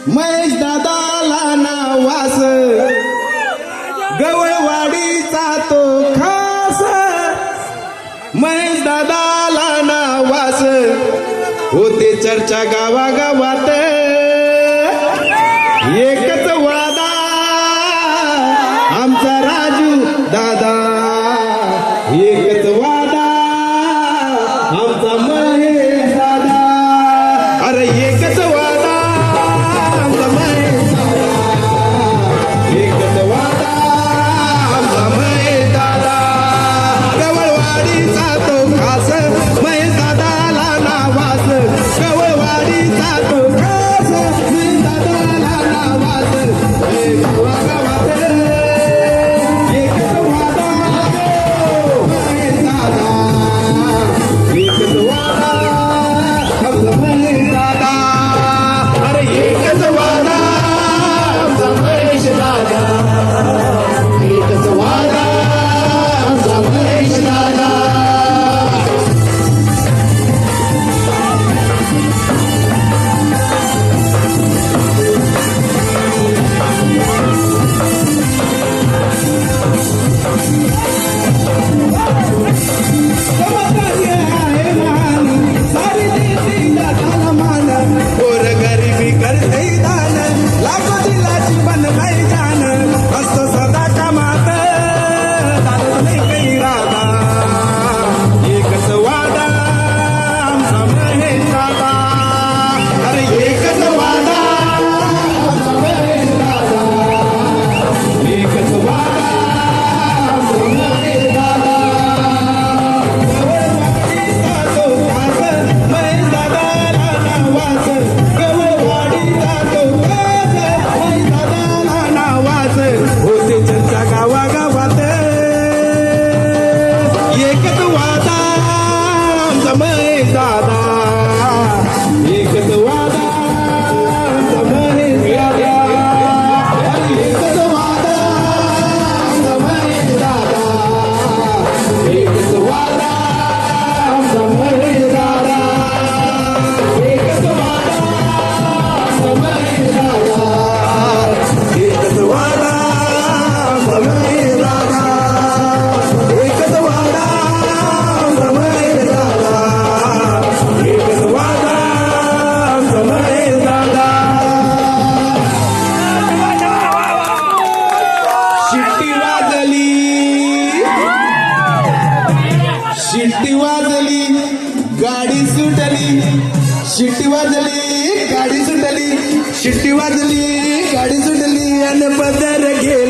महेश दादाला नावास गवळवाडीचा तो खास महेश दादाला नावास होते चर्चा गावागावात एकच वादा आमचा राजू दादा एकच वादा आमचा महेश दादा अरे एकच वादा आमचा महेश दादा एकच वादा आमचा महेश दादा गवळवाडीचा तो खास महेश दादाला नावास गवळवाडीचा तो खास महेश दादाला नावास एकच वादा शिट्टी वाजली गाडी सुटली शिट्टी वाजली गाडी सुटली शिट्टी वाजली गाडी सुटली आणि पदर घे